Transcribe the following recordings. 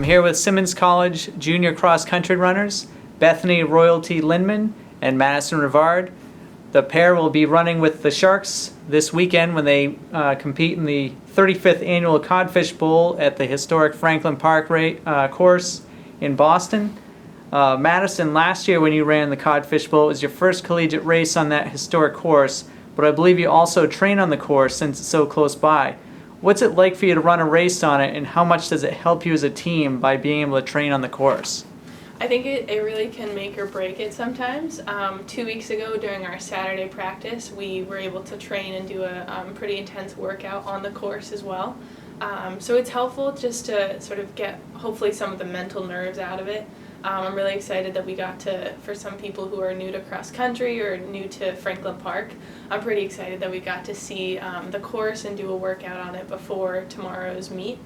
I'm here with Simmons College junior cross-country runners, Bethany Royalty Lindman and Madison Rivard. The pair will be running with the Sharks this weekend when they compete in the 35th annual Codfish Bowl at the historic Franklin Park course in Boston. Madison, last year when you ran the Codfish Bowl, it was your first collegiate race on that historic course, but I believe you also train on the course since it's so close by. What's it like for you to run a race on it, and how much does it help you as a team by being able to train on the course? I think it really can make or break it sometimes. 2 weeks ago during our Saturday practice, we were able to train and do a pretty intense workout on the course as well. So it's helpful just to sort of get hopefully some of the mental nerves out of it. I'm really excited that we got to, for some people who are new to cross country or new to Franklin Park, I'm pretty excited that we got to see the course and do a workout on it before tomorrow's meet.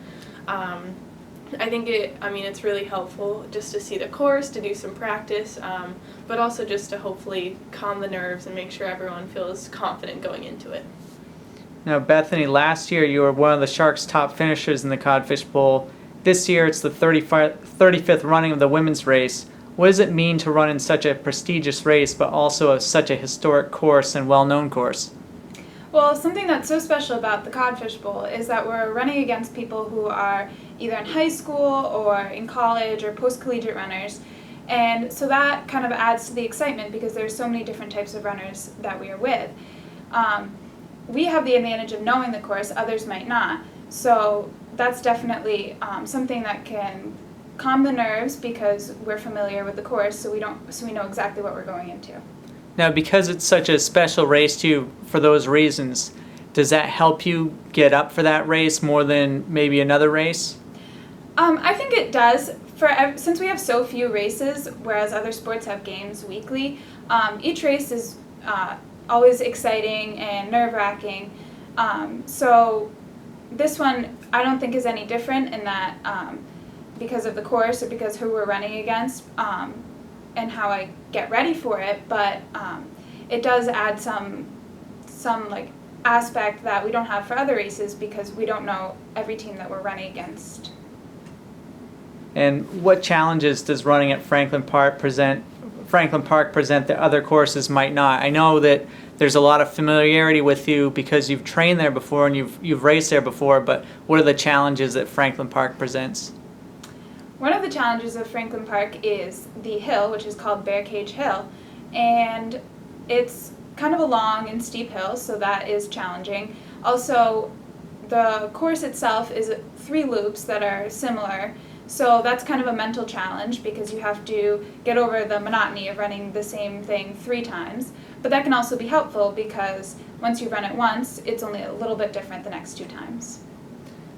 I think it's really helpful just to see the course, to do some practice, but also just to hopefully calm the nerves and make sure everyone feels confident going into it. Now, Bethany, last year you were one of the Sharks' top finishers in the Codfish Bowl. This year it's the 35th running of the women's race. What does it mean to run in such a prestigious race, but also such a historic course and well-known course? Well, something that's so special about the Codfish Bowl is that we're running against people who are either in high school or in college or post-collegiate runners. And so that kind of adds to the excitement because there's so many different types of runners that we are with. We have the advantage of knowing the course, others might not. So that's definitely something that can calm the nerves because we're familiar with the course, so we know exactly what we're going into. Now, because it's such a special race to you for those reasons, does that help you get up for that race more than maybe another race? I think it does. Since we have so few races, whereas other sports have games weekly, each race is always exciting and nerve-wracking. So this one I don't think is any different in that because of the course or because who we're running against and how I get ready for it, but it does add some like aspect that we don't have for other races because we don't know every team that we're running against. And what challenges does running at Franklin Park present that other courses might not? I know that there's a lot of familiarity with you because you've trained there before and you've raced there before, but what are the challenges that Franklin Park presents? One of the challenges of Franklin Park is the hill, which is called Bear Cage Hill, and it's kind of a long and steep hill, so that is challenging. Also, the course itself is 3 loops that are similar, so that's kind of a mental challenge because you have to get over the monotony of running the same thing 3 times. But that can also be helpful because once you run it once, it's only a little bit different the next 2 times.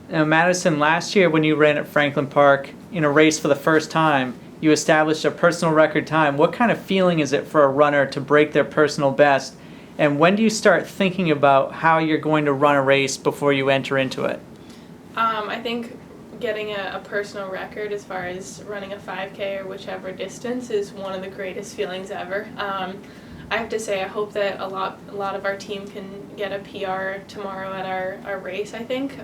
Now, Madison, last year when you ran at Franklin Park in a race for the first time, you established a personal record time. What kind of feeling is it for a runner to break their personal best? And when do you start thinking about how you're going to run a race before you enter into it? I think getting a personal record as far as running a 5K or whichever distance is one of the greatest feelings ever. I have to say I hope that a lot of our team can get a PR tomorrow at our race, I think.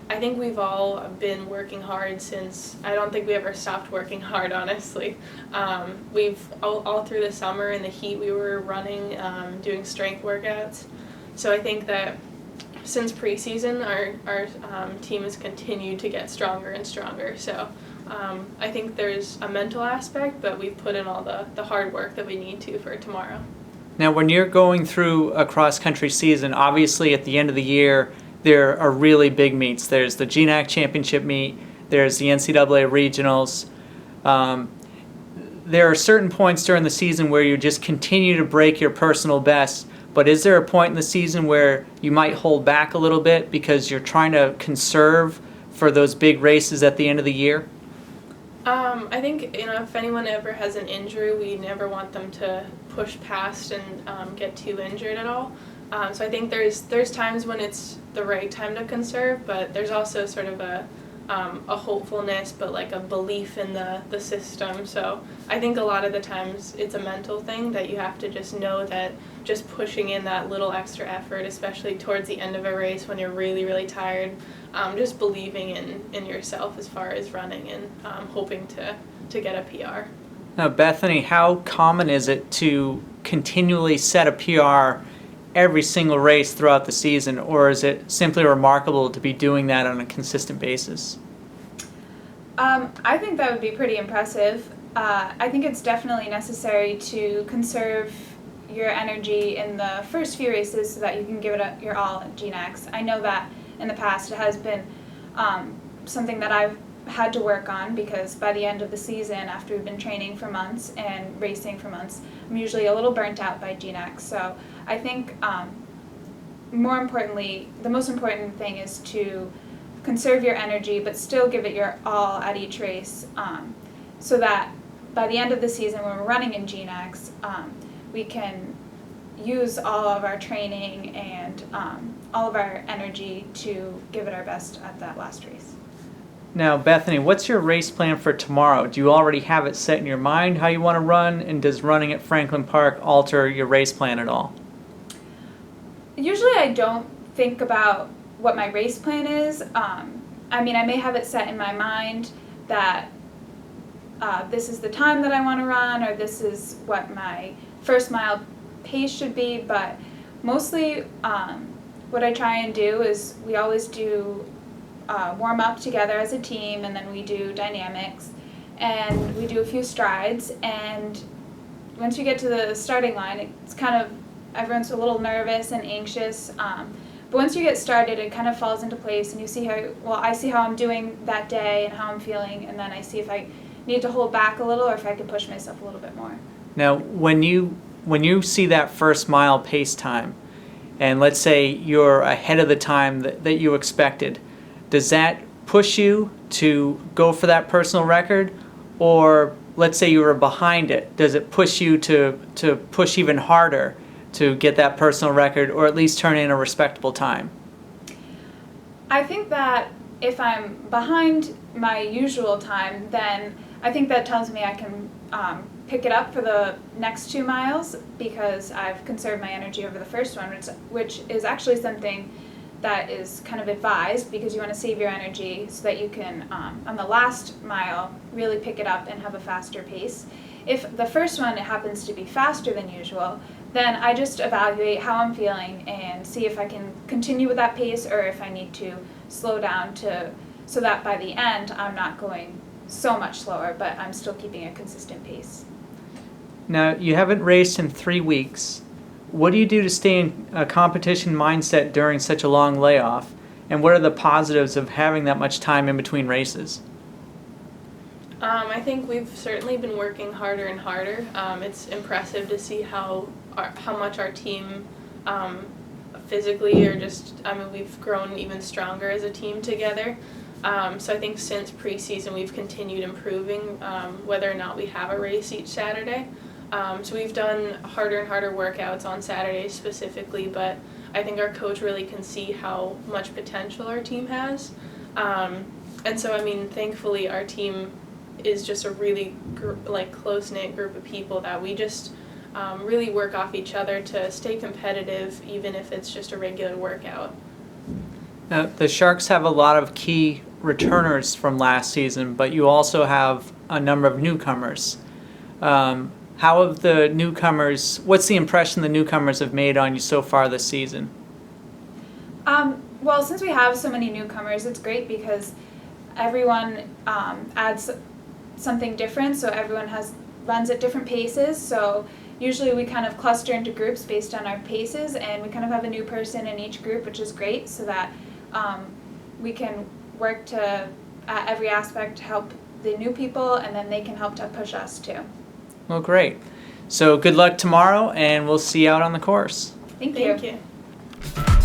I think we've all been working hard since, I don't think we ever stopped working hard, honestly. We've, all through the summer in the heat we were running, doing strength workouts. So I think that since preseason, our team has continued to get stronger and stronger. So I think there's a mental aspect, but we've put in all the hard work that we need to for tomorrow. Now, when you're going through a cross-country season, obviously at the end of the year, there are really big meets. There's the GNAC Championship meet, there's the NCAA Regionals. There are certain points during the season where you just continue to break your personal best, but is there a point in the season where you might hold back a little bit because you're trying to conserve for those big races at the end of the year? I think if anyone ever has an injury, we never want them to push past and get too injured at all. So I think there's times when it's the right time to conserve, but there's also sort of a a hopefulness, but like a belief in the system. So I think a lot of the times it's a mental thing that you have to just know that just pushing in that little extra effort, especially towards the end of a race when you're really, really tired, just believing in yourself as far as running and hoping to get a PR. Now, Bethany, how common is it to continually set a PR every single race throughout the season, or is it simply remarkable to be doing that on a consistent basis? I think that would be pretty impressive. I think it's definitely necessary to conserve your energy in the first few races so that you can give it your all at GNX. I know that in the past it has been something that I've had to work on, because by the end of the season, after we've been training for months and racing for months, I'm usually a little burnt out by GNX. So I think more importantly, the most important thing is to conserve your energy but still give it your all at each race, so that by the end of the season when we're running in GNX, we can use all of our training and all of our energy to give it our best at that last race. Now, Bethany, what's your race plan for tomorrow? Do you already have it set in your mind how you want to run, and does running at Franklin Park alter your race plan at all? Usually I don't think about what my race plan is. I mean, I may have it set in my mind that this is the time that I want to run, or this is what my first mile pace should be, but mostly what I try and do is we always do warm up together as a team, and then we do dynamics, and we do a few strides, and once you get to the starting line, it's kind of, everyone's a little nervous and anxious, but once you get started, it kind of falls into place, and you see how, well, I see how I'm doing that day and how I'm feeling, and then I see if I need to hold back a little or if I can push myself a little bit more. Now, when you see that first mile pace time, and let's say you're ahead of the time that you expected, does that push you to go for that personal record? Or let's say you were behind it, does it push you to push even harder to get that personal record, or at least turn in a respectable time? I think that if I'm behind my usual time, then I think that tells me I can pick it up for the next 2 miles, because I've conserved my energy over the first one, which is actually something that is kind of advised, because you want to save your energy so that you can, on the last mile, really pick it up and have a faster pace. If the first one happens to be faster than usual, then I just evaluate how I'm feeling and see if I can continue with that pace, or if I need to slow down so that by the end I'm not going so much slower, but I'm still keeping a consistent pace. Now, you haven't raced in 3 weeks. What do you do to stay in a competition mindset during such a long layoff? And what are the positives of having that much time in between races? I think we've certainly been working harder and harder. It's impressive to see how much our team physically, or just, I mean, we've grown even stronger as a team together. So I think since preseason we've continued improving, whether or not we have a race each Saturday. So we've done harder and harder workouts on Saturdays specifically, but I think our coach really can see how much potential our team has. And so, I mean, thankfully our team is just a really close-knit group of people that we just really work off each other to stay competitive, even if it's just a regular workout. Now, the Sharks have a lot of key returners from last season, but you also have a number of newcomers. How have the newcomers, what's the impression the newcomers have made on you so far this season? Well, since we have so many newcomers, it's great because everyone adds something different, so everyone runs at different paces. So usually we kind of cluster into groups based on our paces, and we kind of have a new person in each group, which is great, so that we can work to every aspect to help the new people, and then they can help to push us too. Well, great. So good luck tomorrow, and we'll see you out on the course. Thank you. Thank you.